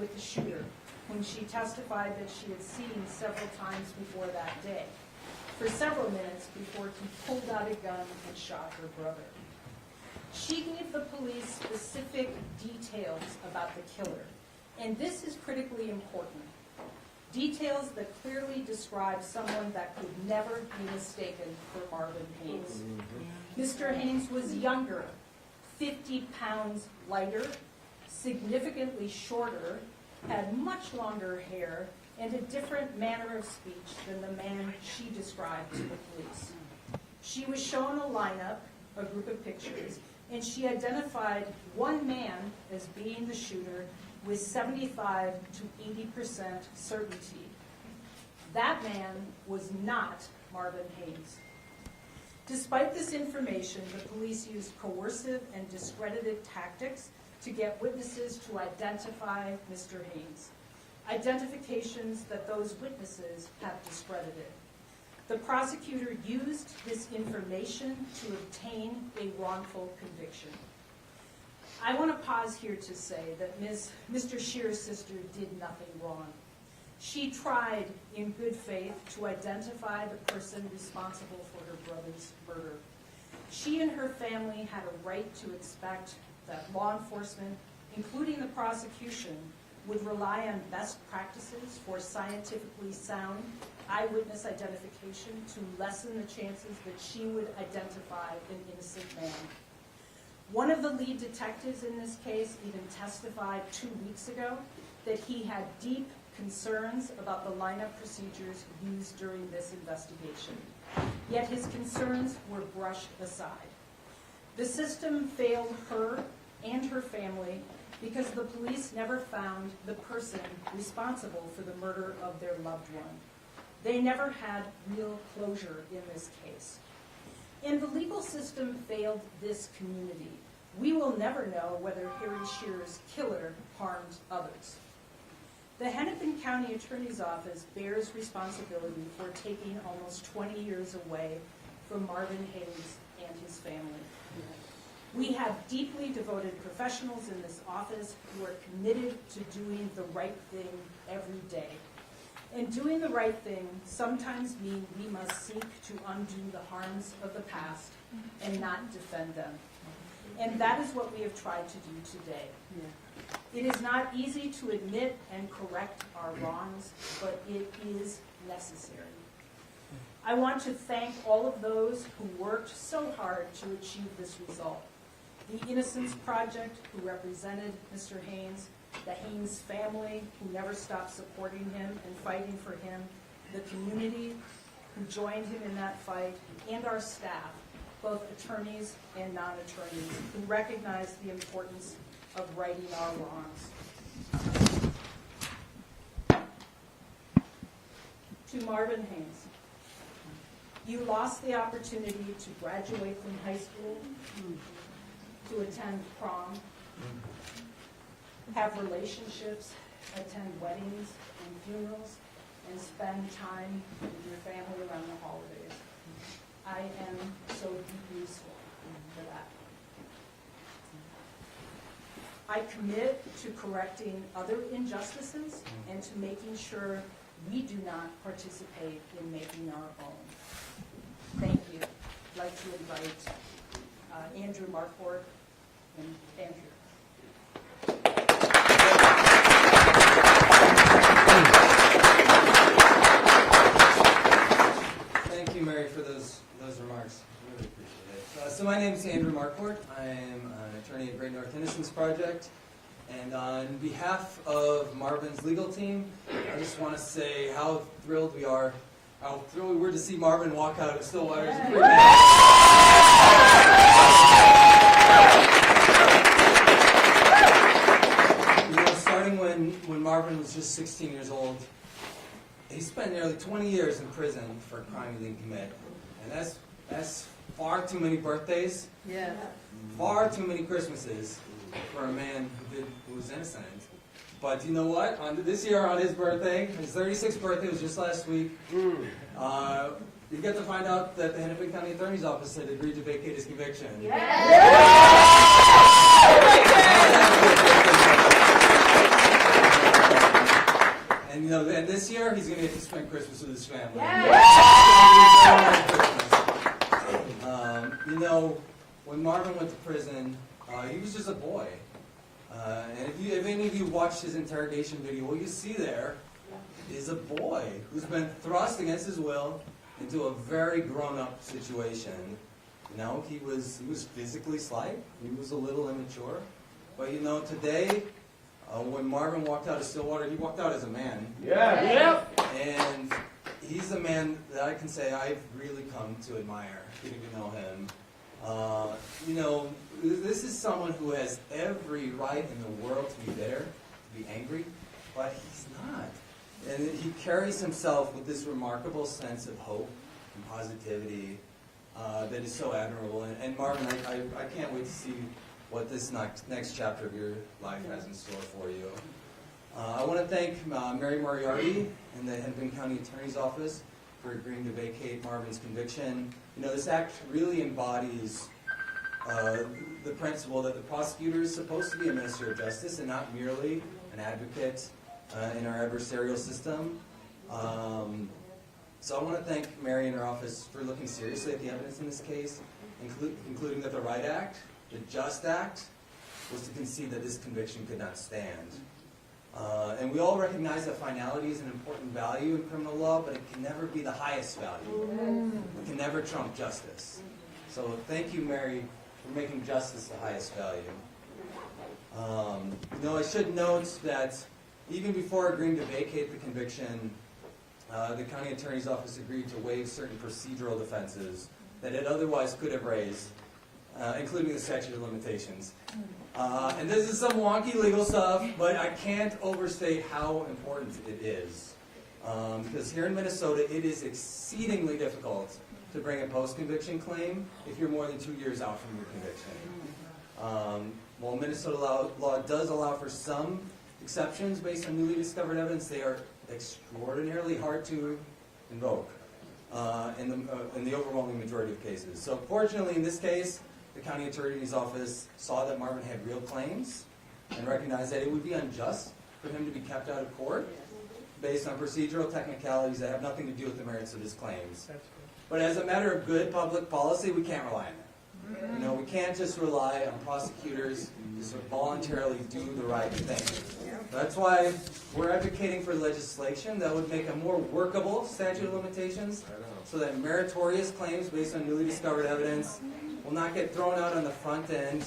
with the shooter, whom she testified that she had seen several times before that day, for several minutes before he pulled out a gun and shot her brother. She gave the police specific details about the killer, and this is critically important. Details that clearly describe someone that could never be mistaken for Marvin Haynes. Mr. Haynes was younger, 50 pounds lighter, significantly shorter, had much longer hair, and a different manner of speech than the man she described to the police. She was shown a lineup, a group of pictures, and she identified one man as being the shooter with 75 to 80% certainty. That man was not Marvin Haynes. Despite this information, the police used coercive and discredited tactics to get witnesses to identify Mr. Haynes, identifications that those witnesses have discredited. The prosecutor used this information to obtain a wrongful conviction. I want to pause here to say that Mr. Shear's sister did nothing wrong. She tried in good faith to identify the person responsible for her brother's murder. She and her family had a right to expect that law enforcement, including the prosecution, would rely on best practices for scientifically sound eyewitness identification to lessen the chances that she would identify an innocent man. One of the lead detectives in this case even testified 2 weeks ago that he had deep concerns about the lineup procedures used during this investigation. Yet his concerns were brushed aside. The system failed her and her family because the police never found the person responsible for the murder of their loved one. They never had real closure in this case. And the legal system failed this community. We will never know whether Harry Shear's killer harmed others. The Hennepin County Attorney's Office bears responsibility for taking almost 20 years away from Marvin Haynes and his family. We have deeply devoted professionals in this office who are committed to doing the right thing every day. And doing the right thing sometimes means we must seek to undo the harms of the past and not defend them. And that is what we have tried to do today. It is not easy to admit and correct our wrongs, but it is necessary. I want to thank all of those who worked so hard to achieve this result. The Innocence Project, who represented Mr. Haynes, the Haynes family, who never stopped supporting him and fighting for him, the community who joined him in that fight, and our staff, both attorneys and non-attorneys, who recognize the importance of righting our wrongs. To Marvin Haynes, you lost the opportunity to graduate from high school, to attend prom, have relationships, attend weddings and funerals, and spend time with your family around the holidays. I am so deeply grateful for that. I commit to correcting other injustices and to making sure we do not participate in making our own. Thank you. I'd like to invite Andrew Marquardt and Andrew. Thank you, Mary, for those remarks. I really appreciate it. So my name is Andrew Marquardt. I am an attorney at Great North Innocence Project. And on behalf of Marvin's legal team, I just want to say how thrilled we are, how thrilled we were to see Marvin walk out of Stillwater's. Starting when Marvin was just 16 years old, he spent nearly 20 years in prison for a crime he didn't commit. And that's far too many birthdays, far too many Christmases for a man who was innocent. But you know what? This year on his birthday, his 36th birthday was just last week, you get to find out that the Hennepin County Attorney's Office had agreed to vacate his conviction. this year, he's going to get to spend Christmas with his family. You know, when Marvin went to prison, he was just a boy. And if any of you watched his interrogation video, what you see there is a boy who's been thrust against his will into a very grown-up situation. You know, he was physically slight. He was a little immature. But you know, today, when Marvin walked out of Stillwater, he walked out as a man. Yeah. And he's a man that I can say I've really come to admire, getting to know him. You know, this is someone who has every right in the world to be bitter, to be angry, but he's not. And he carries himself with this remarkable sense of hope and positivity that is so admirable. And Marvin, I can't wait to see what this next chapter of your life has in store for you. I want to thank Mary Moriarty and the Hennepin County Attorney's Office for agreeing to vacate Marvin's conviction. You know, this act really embodies the principle that the prosecutor is supposed to be a minister of justice and not merely an advocate in our adversarial system. So I want to thank Mary and her office for looking seriously at the evidence in this case, including that the right act, the just act, was to concede that this conviction could not stand. And we all recognize that finality is an important value in criminal law, but it can never be the highest value. It can never trump justice. So thank you, Mary, for making justice the highest value. You know, I should note that even before agreeing to vacate the conviction, the county attorney's office agreed to waive certain procedural defenses that it otherwise could have raised, including the statute of limitations. And this is some wonky legal stuff, but I can't overstate how important it is. Because here in Minnesota, it is exceedingly difficult to bring a post-conviction claim if you're more than 2 years out from your conviction. While Minnesota law does allow for some exceptions based on newly discovered evidence, they are extraordinarily hard to invoke in the overwhelming majority of cases. So fortunately, in this case, the county attorney's office saw that Marvin had real claims and recognized that it would be unjust for him to be kept out of court based on procedural technicalities that have nothing to do with the merits of his claims. But as a matter of good public policy, we can't rely on that. You know, we can't just rely on prosecutors to sort of voluntarily do the right thing. That's why we're advocating for legislation that would make a more workable statute of limitations so that meritorious claims based on newly discovered evidence will not get thrown out on the front end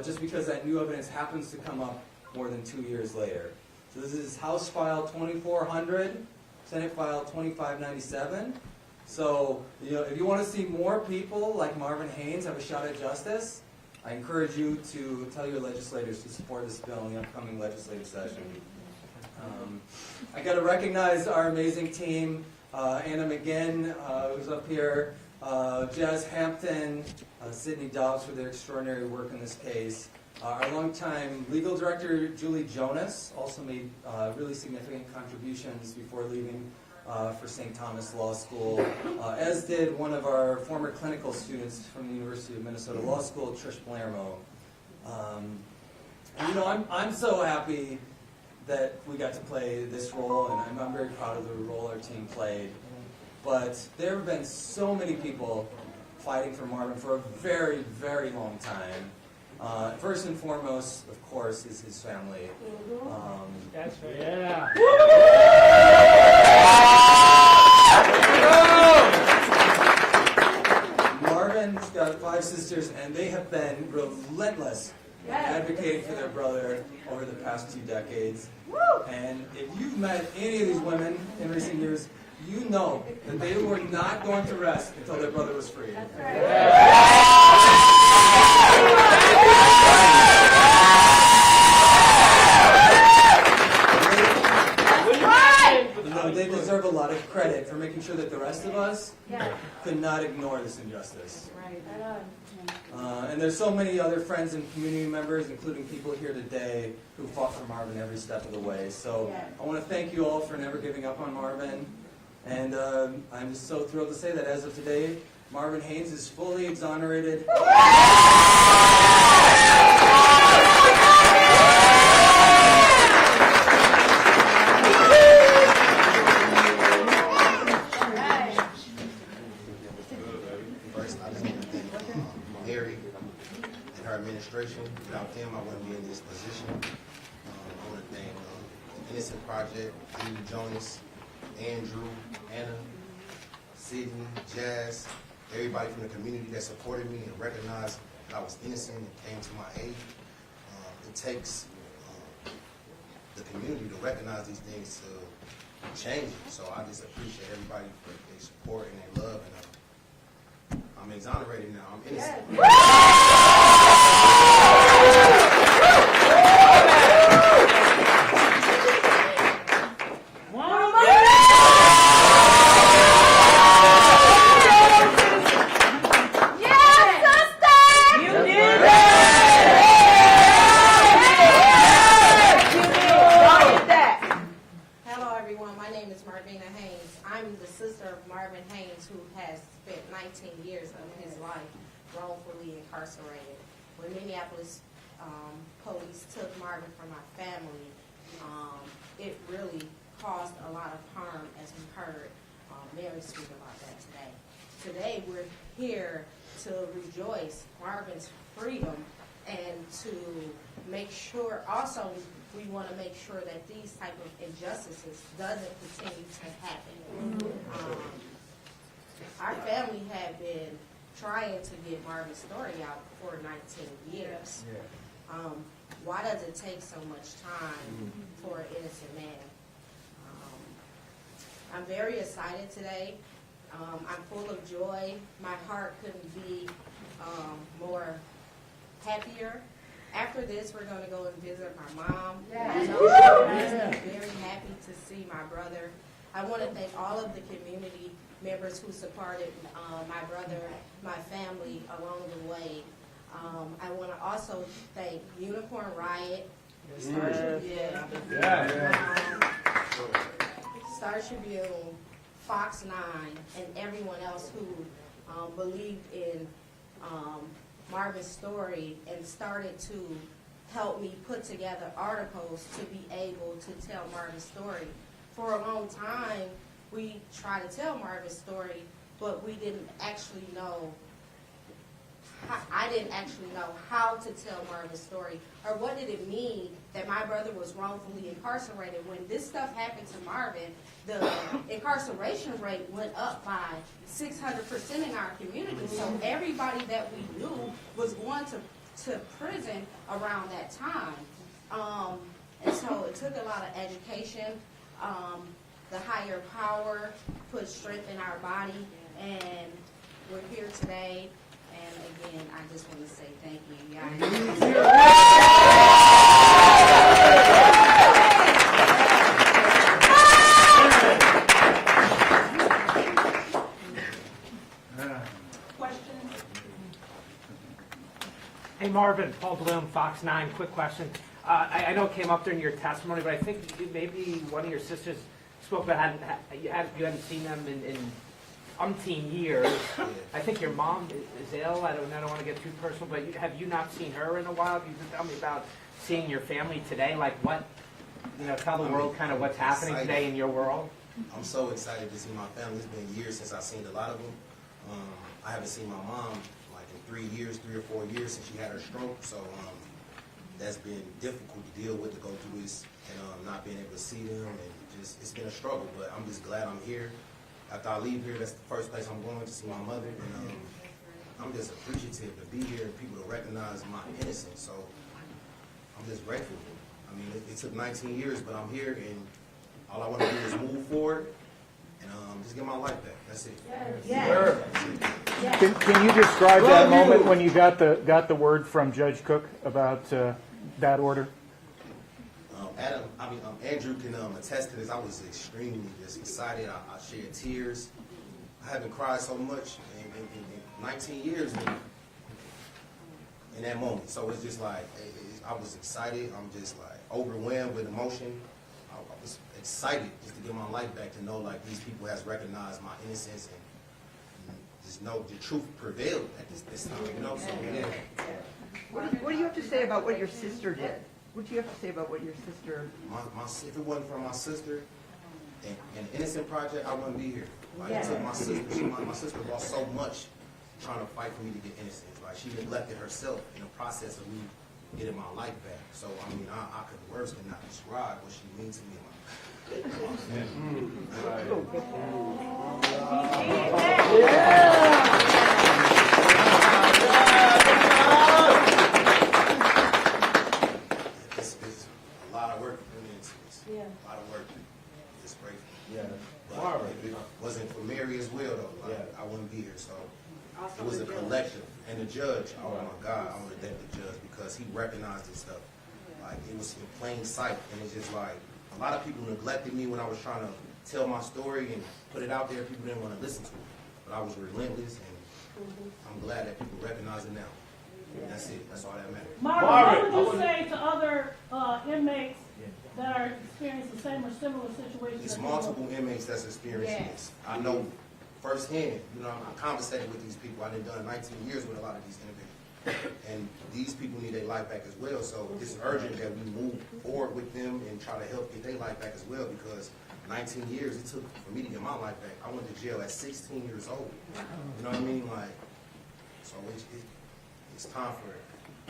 just because that new evidence happens to come up more than 2 years later. So this is House File 2400, Senate File 2597. So, you know, if you want to see more people like Marvin Haynes have a shot at justice, I encourage you to tell your legislators to support this bill in the upcoming legislative session. I got to recognize our amazing team, Anna McGinn, who's up here, Jazz Hampton, Sydney Dobbs for their extraordinary work in this case. Our longtime legal director, Julie Jonas, also made really significant contributions before leaving for St. Thomas Law School, as did one of our former clinical students from the University of Minnesota Law School, Trish Palermo. And, you know, I'm so happy that we got to play this role, and I'm very proud of the role our team played. But there have been so many people fighting for Marvin for a very, very long time. First and foremost, of course, is his family. That's right. Yeah. Marvin's got 5 sisters, and they have been relentless advocating for their brother over the past 2 decades. And if you've met any of these women in recent years, you know that they were not going to rest until their brother was free. That's right. They deserve a lot of credit for making sure that the rest of us could not ignore this injustice. And there's so many other friends and community members, including people here today, who fought for Marvin every step of the way. So I want to thank you all for never giving up on Marvin. And I'm just so thrilled to say that as of today, Marvin Haynes is fully exonerated. Innocent Project, Judy Jonas, Andrew, Anna, Sydney, Jazz, everybody from the community that supported me and recognized that I was innocent and came to my aid. It takes the community to recognize these things to change it. So I just appreciate everybody for their support and their love. And I'm exonerated now. I'm innocent. I'm the sister of Marvin Haynes, who has spent 19 years of his life wrongfully incarcerated. When Minneapolis police took Marvin from my family, it really caused a lot of harm, as we heard Mary speak about that today. Today we're here to rejoice Marvin's freedom and to make sure, also we want to make sure that these type of injustices doesn't continue to happen. Our family had been trying to get Marvin's story out for 19 years. Why does it take so much time for an innocent man? I'm very excited today. I'm full of joy. My heart couldn't be more happier. After this, we're going to go and visit my mom. I'm very happy to see my brother. I want to thank all of the community members who supported my brother, my family along the way. I want to also thank Unicorn Riot, Star Tribune, Star Tribune, Fox 9, and everyone else who believed in Marvin's story and started to help me put together articles to be able to tell Marvin's story. For a long time, we tried to tell Marvin's story, but we didn't actually know, I didn't actually know how to tell Marvin's story, or what did it mean that my brother was wrongfully incarcerated. When this stuff happened to Marvin, the incarceration rate went up by 600% in our community. So everybody that we knew was going to prison around that time. And so it took a lot of education. The higher power put strength in our body, and we're here today. And again, I just want to say thank you. Questions? Hey Marvin, Paul Bloom, Fox 9, quick question. I know it came up during your testimony, but I think maybe one of your sisters spoke about you hadn't seen them in umpteen years. I think your mom is ill. I don't want to get too personal, but have you not seen her in a while? Can you tell me about seeing your family today? Like what, tell the world kind of what's happening today in your world. I'm so excited to see my family. It's been years since I've seen a lot of them. I haven't seen my mom like in 3 or 4 years since she had her stroke. So that's been difficult to deal with, to go through this and not being able to see them, and just it's been a struggle. But I'm just glad I'm here. After I leave here, that's the first place I'm going to see my mother, and I'm just appreciative to be here and people to recognize my innocence. So I'm just grateful. I mean, it took 19 years, but I'm here, and all I want to do is move forward and just get my life back. That's it. Can you describe that moment when you got the word from Judge Cook about that order? Andrew can attest to this. I was extremely just excited. I shed tears. I haven't cried so much in 19 years in that moment. So it's just like, I was excited. I'm just like overwhelmed with emotion. I was excited just to get my life back, to know like these people has recognized my innocence and just know the truth prevailed at this time. So yeah. What do you have to say about what your sister did? What do you have to say about what your sister? If it wasn't for my sister and the Innocent Project, I wouldn't be here. Like, it took my sister. My sister lost so much trying to fight for me to get innocence. Like, she neglected herself in the process of me getting my life back. So, I mean, I could worse than not describe what she means to me in my It's a lot of work for me. It's Yeah. a lot of work. It's grateful. Yeah. But if it wasn't for Mary as well, though, like, I wouldn't be here. So it was a collective. And the judge, oh my God, I want to thank the judge because he recognized this stuff. Like, it was in plain sight. And it's just like, a lot of people neglected me when I was trying to tell my story and put it out there. People didn't want to listen to it. But I was relentless, and I'm glad that people recognize it now. And that's it. That's all that matters. Marvin, what would you say to other inmates that are experiencing the same or similar situations? It's that you multiple inmates that's experiencing this. I know firsthand. You know, I'm conversating with these people. I've done 19 years with a lot of these individuals. And these people need their life back as well. So it's urgent that we move forward with them and try to help get their life back as well, because 19 years it took for me to get my life back. I went to jail at 16 years old. You know what I mean? Like, so it's time for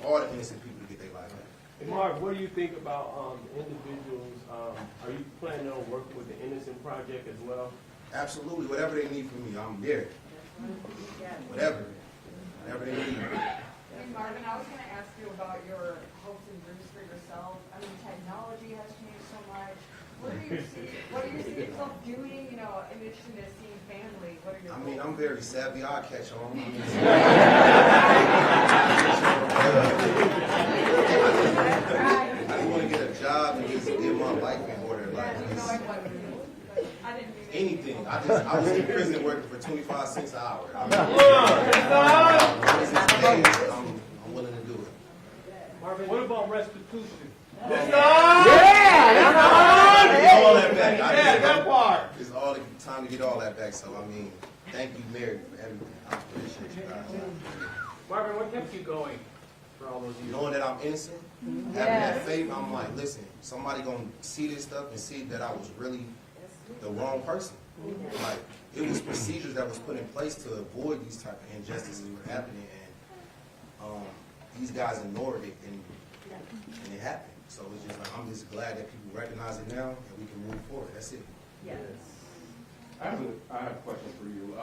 all the innocent people to get their life back. Hey, Mark, what do you think about individuals? Are you planning on working with the Innocent Project as well? Absolutely. Whatever they need from me, I'm there. Whatever they need. Hey Marvin, I was going to ask you about your hopes and dreams for yourself. I mean, technology has changed so much. What do you see yourself doing? You know, in addition to seeing family, what are your I mean, goals? I'm very savvy. I'll catch on. I just want to get a job and just get my life in order. Like, You know, just I didn't mean anything. I was in prison working for 25 cents an hour. I mean, I'm willing to do it. Marvin, what about restitution? Get all that back. that part. It's all the time to get all that back. So, I mean, thank you, Mary, for everything. I appreciate you guys. Marvin, what kept you going for all those years? Knowing that I'm innocent, having that faith, I'm like, listen, somebody gonna see this stuff and see that I was really the wrong person. Like, it was procedures that was put in place to avoid these type of injustices from happening, and these guys ignored it, and it happened. So it's just like, I'm just glad that people recognize it now, and we can move forward. That's it. Yes. I have a question for you.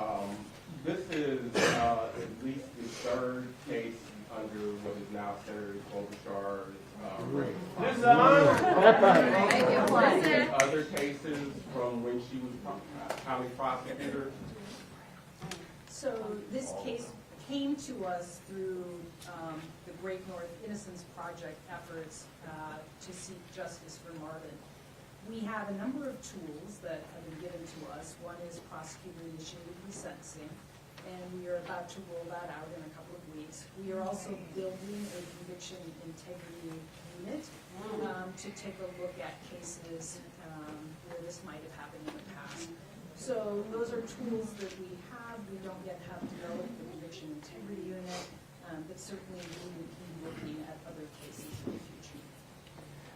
This is at least the third case under what is now Senator Klobuchar's reign. Other cases from when she was county prosecutor. So this case came to us through the Great North Innocence Project efforts to seek justice for Marvin. We have a number of tools that have been given to us. One is prosecutor-initiated resentencing, and we are about to roll that out in a couple of weeks. We are also building a conviction integrity unit to take a look at cases where this might have happened in the past. So those are tools that we have. We don't yet have developed the conviction integrity unit, but certainly we will be looking at other cases in the future.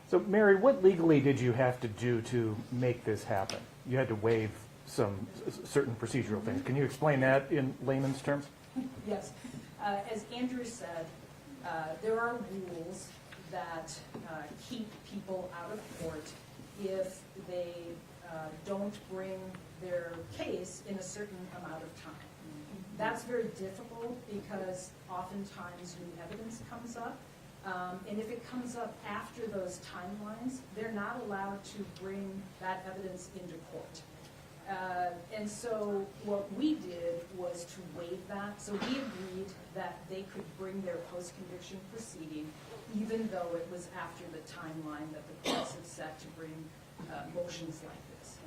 So, Mary, what legally did you have to do to make this happen? You had to waive some certain procedural things. Can you explain that in layman's terms? Yes. As Andrew said, there are rules that keep people out of court if they don't bring their case in a certain amount of time. That's very difficult because oftentimes new evidence comes up. And if it comes up after those timelines, they're not allowed to bring that evidence into court. And so what we did was to waive that. So we agreed that they could bring their post-conviction proceeding even though it was after the timeline that the courts have set to bring motions like this.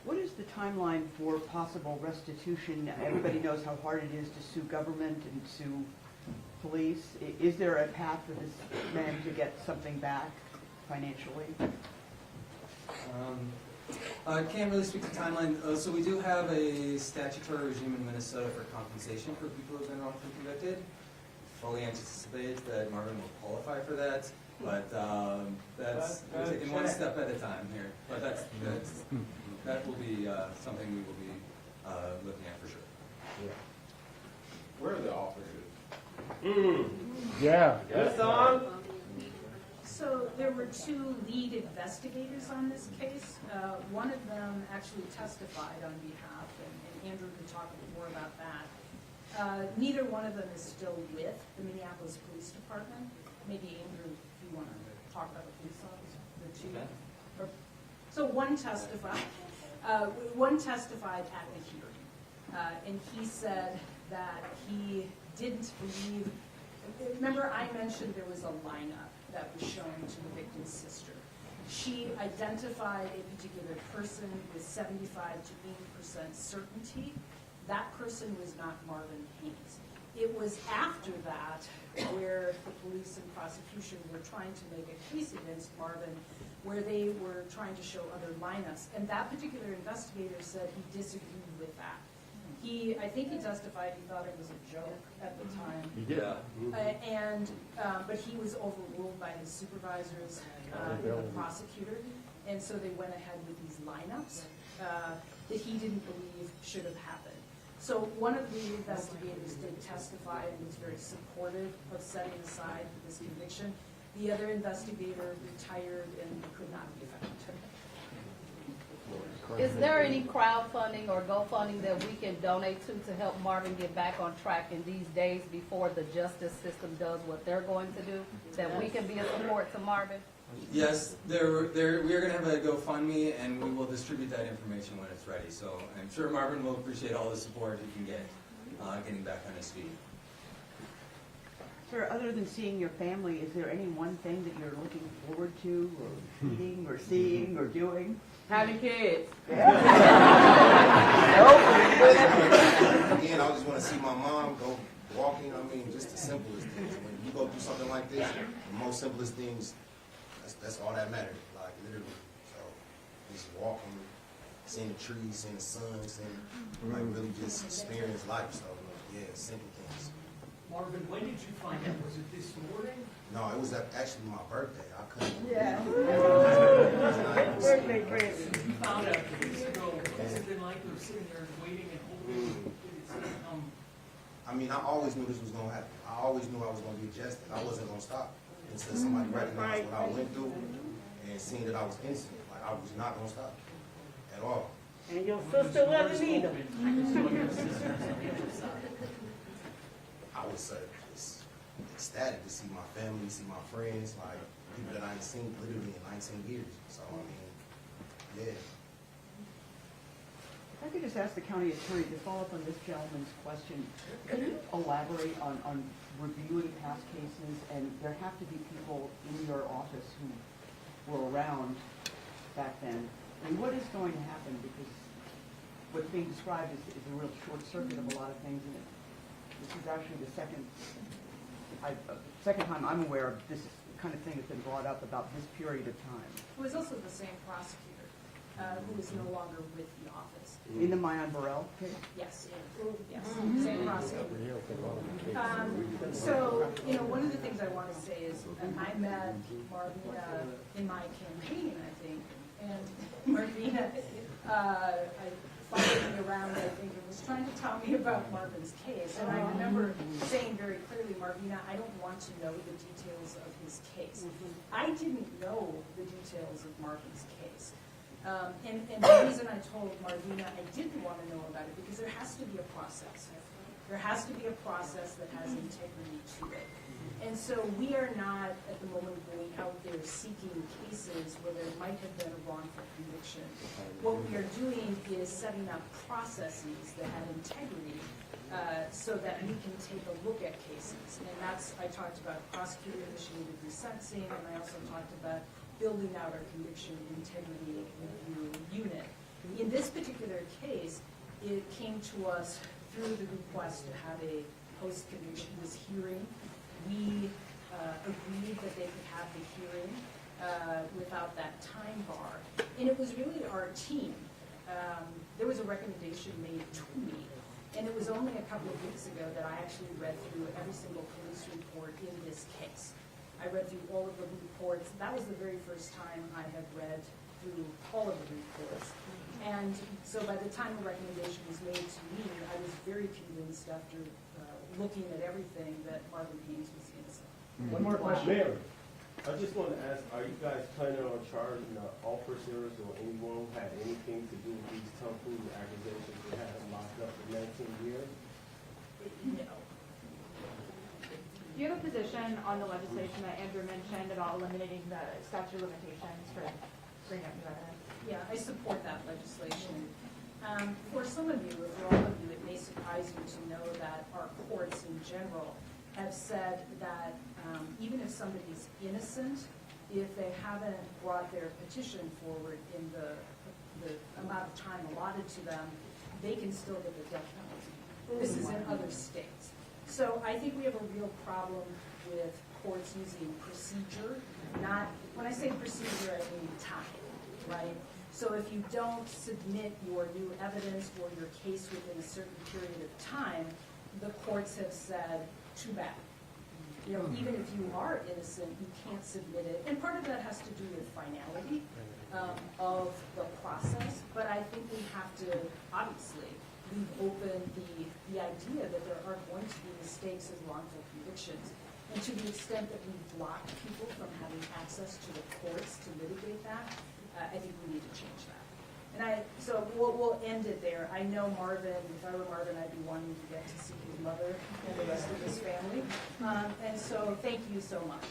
What is the timeline for possible restitution? Everybody knows how hard it is to sue government and sue police. Is there a path for this man to get something back financially? I can't really speak to timeline. So we do have a statutory regime in Minnesota for compensation for people who have been wrongfully convicted. Fully anticipate that Marvin will qualify for that, but we're taking one step at a time here. But that will be something we will be looking at for sure. Where are the officers? Yeah. Good song. So there were two lead investigators on this case. One of them actually testified on behalf, and Andrew could talk a bit more about that. Neither one of them is still with the Minneapolis Police Department. Maybe Andrew, if you want to talk about the police officer, the two. So one testified at the hearing, and he said that he didn't believe. Remember, I mentioned there was a lineup that was shown to the victim's sister. She identified a particular person with 75 to 80% certainty. That person was not Marvin Haynes. It was after that where the police and prosecution were trying to make a case against Marvin, where they were trying to show other lineups. And that particular investigator said he disagreed with that. I think he testified he thought it was a joke at the time. He did. But he was overruled by his supervisors, the prosecutor, and so they went ahead with these lineups that he didn't believe should have happened. So one of the investigators did testify and was very supportive of setting aside this conviction. The other investigator retired and could not be found. Is there any crowdfunding or GoFunding that we can donate to help Marvin get back on track in these days before the justice system does what they're going to do, that we can be a support to Marvin? Yes, we are going to have a GoFundMe, and we will distribute that information when it's ready. So I'm sure Marvin will appreciate all the support he can get getting back on his feet. Sir, other than seeing your family, is there any one thing that you're looking forward to, or eating, or seeing, or doing? Having kids. Again, I just want to see my mom go walking. I mean, just the simplest things. When you go through something like this, the most simplest things, that's all that matters. Like, literally. So, just walking, seeing the trees, seeing the sun, seeing, like, really just experience life. So, yeah, simple things. Marvin, when did you find out? Was it this morning? No, it was actually my birthday. I couldn't. Yeah. Birthday present. You found out 2 weeks ago. What's it been like? We were sitting there waiting and hoping it's going to come. I mean, I always knew this was going to happen. I always knew I was going to be arrested. I wasn't going to stop until somebody recognized what I went through and seen that I was innocent. Like, I was not going to stop at all. And your sister wasn't either. I was just ecstatic to see my family, see my friends, like people that I ain't seen literally in 19 years. So, I mean, yeah. If I could just ask the county attorney to follow up on this gentleman's question, can you elaborate on reviewing past cases? And there have to be people in your office who were around back then. And what is going to happen? Because what's being described is a real short circuit of a lot of things in it. This is actually the second time I'm aware of this kind of thing that's been brought up about this period of time. It was also the same prosecutor who is no longer with the office. In the Mayan Burrell case? Yes, yes, same prosecutor. So, one of the things I want to say is I met Marvina in my campaign, I think, and Marvina, I followed me around, I think, and was trying to tell me about Marvin's case. And I remember saying very clearly, Marvina, I don't want to know the details of his case. I didn't know the details of Marvin's case. And the reason I told Marvina I didn't want to know about it, because there has to be a process. There has to be a process that has integrity to it. And so we are not, at the moment, going out there seeking cases where there might have been a wrongful conviction. What we are doing is setting up processes that have integrity so that we can take a look at cases. And I talked about prosecutor-initiated resentencing, and I also talked about building out our conviction integrity review unit. In this particular case, it came to us through the request to have a post-conviction hearing. We agreed that they could have the hearing without that time bar. And it was really our team. There was a recommendation made to me. And it was only a couple of weeks ago that I actually read through every single police report in this case. I read through all of the reports. That was the very first time I had read through all of the reports. And so by the time the recommendation was made to me, I was very convinced after looking at everything that Marvin Haynes was innocent. One more question. Mayor, I just want to ask, are you guys planning on charging the officers or anyone who had anything to do with these Tumku accusations they had them locked up for 19 years? No. Do you have a position on the legislation that Andrew mentioned about eliminating the statute of limitations for bringing up new evidence? Yeah, I support that legislation. For some of you, or for all of you, it may surprise you to know that our courts in general have said that even if somebody's innocent, if they haven't brought their petition forward in the amount of time allotted to them, they can still get the death penalty. This is in other states. So I think we have a real problem with courts using procedure, not, when I say procedure, I mean time, right? So if you don't submit your new evidence or your case within a certain period of time, the courts have said, too bad. You know, even if you are innocent, you can't submit it. And part of that has to do with finality of the process. But I think we have to, obviously, leave open the idea that there are going to be mistakes in wrongful convictions. And to the extent that we block people from having access to the courts to litigate that, I think we need to change that. And so we'll end it there. I know Marvin, if I were Marvin, I'd be wanting to get to see his mother and the rest of his family. And so thank you so much.